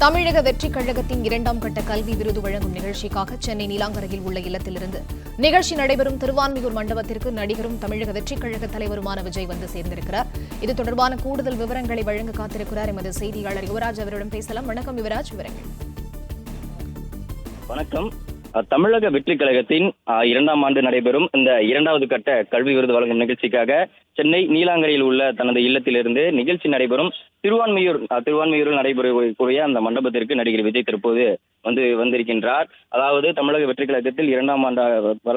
தமிழக வெற்றிக் கழகத்தின் 2ஆம் கட்ட கல்வி விருது வழங்கும் நிகழ்ச்சிக்காக சென்னை நீலாங்கரையில் உள்ள இல்லத்திலிருந்து நிகழ்ச்சி நடைபெறும் திருவான்மியூர் மண்டபத்திற்கு நடிகரும் தமிழக வெற்றிக் கழக தலைவருமான விஜய் வந்து சேர்ந்திருக்கிறார். இது தொடர்பான கூடுதல் விவரங்களை வழங்க காத்திருக்கிறார் எமது செய்தியாளர் யுவராஜ். அவரிடம் பேசலாம். வணக்கம் யுவராஜ், விவரங்கள். வணக்கம். தமிழக வெற்றிக் கழகத்தின் 2ஆம் ஆண்டு நடைபெறும் இந்த 2வது கட்ட கல்வி விருது வழங்கும் நிகழ்ச்சிக்காக சென்னை நீலாங்கரையில் உள்ள தனது இல்லத்திலிருந்து நிகழ்ச்சி நடைபெறும் திருவான்மியூரில் நடைபெறக்கூடிய அந்த மண்டபத்திற்கு நடிகர் விஜய் தற்போது வந்திருக்கின்றார். அதாவது தமிழக வெற்றிக் கழகத்தில் 2ஆம் ஆண்டு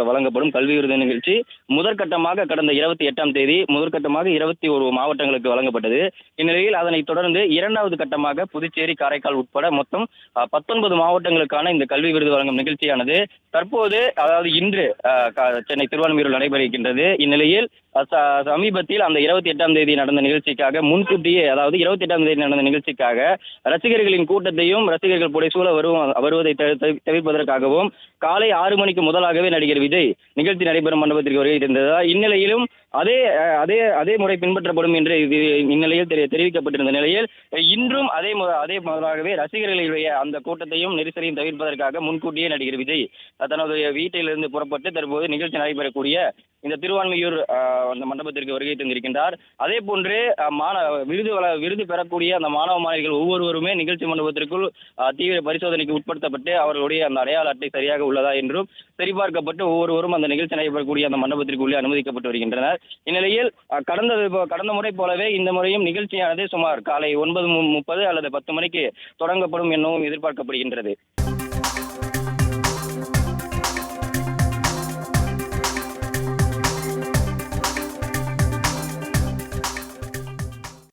வழங்கப்படும் கல்வி விருது நிகழ்ச்சி முதற்கட்டமாக கடந்த 28ஆம் தேதி முதற்கட்டமாக 21 மாவட்டங்களுக்கு வழங்கப்பட்டது. இந்நிலையில் அதனைத் தொடர்ந்து 2வது கட்டமாக புதுச்சேரி, காரைக்கால் உட்பட மொத்தம் 19 மாவட்டங்களுக்கான இந்த கல்வி விருது வழங்கும் நிகழ்ச்சியானது தற்போது, அதாவது இன்று சென்னை திருவான்மியூரில் நடைபெற இருக்கின்றது. இந்நிலையில் சமீபத்தில் அந்த 28ஆம் தேதி நடந்த நிகழ்ச்சிக்காக முன்கூட்டியே, அதாவது 28ஆம் தேதி நடந்த நிகழ்ச்சிக்காக ரசிகர்களின் கூட்டத்தையும் ரசிகர்கள் புடைசூழ வருவதை தவிர்ப்பதற்காகவும் காலை 6 மணிக்கு முதலாகவே நடிகர் விஜய் நிகழ்ச்சி நடைபெறும் மண்டபத்திற்கு வருகை தந்ததால் இந்நிலையிலும் அதே முறை பின்பற்றப்படும் என்று இந்நிலையில் தெரிவிக்கப்பட்டிருந்த நிலையில் இன்றும் அதே முதலாகவே ரசிகர்களுடைய அந்த கூட்டத்தையும் நெரிசலையும் தவிர்ப்பதற்காக முன்கூட்டியே நடிகர் விஜய் தனது வீட்டிலிருந்து புறப்பட்டு தற்போது நிகழ்ச்சி நடைபெறக்கூடிய இந்த திருவான்மியூர் அந்த மண்டபத்திற்கு வருகை தந்திருக்கின்றார். அதே போன்று விருது பெறக்கூடிய அந்த மாணவ மாணவிகள் ஒவ்வொருவருமே நிகழ்ச்சி மண்டபத்திற்குள் தீவிர பரிசோதனைக்கு உட்படுத்தப்பட்டு அவர்களுடைய அந்த அடையாள அட்டை சரியாக உள்ளதா என்றும் சரிபார்க்கப்பட்டு ஒவ்வொருவரும் அந்த நிகழ்ச்சி நடைபெறக்கூடிய அந்த மண்டபத்திற்குள்ளே அனுமதிக்கப்பட்டு வருகின்றனர். இந்நிலையில் கடந்த முறை போலவே இந்த முறையும் நிகழ்ச்சியானது சுமார் காலை 9:30 அல்லது 10 மணிக்கு தொடங்கப்படும் எனவும் எதிர்பார்க்கப்படுகின்றது.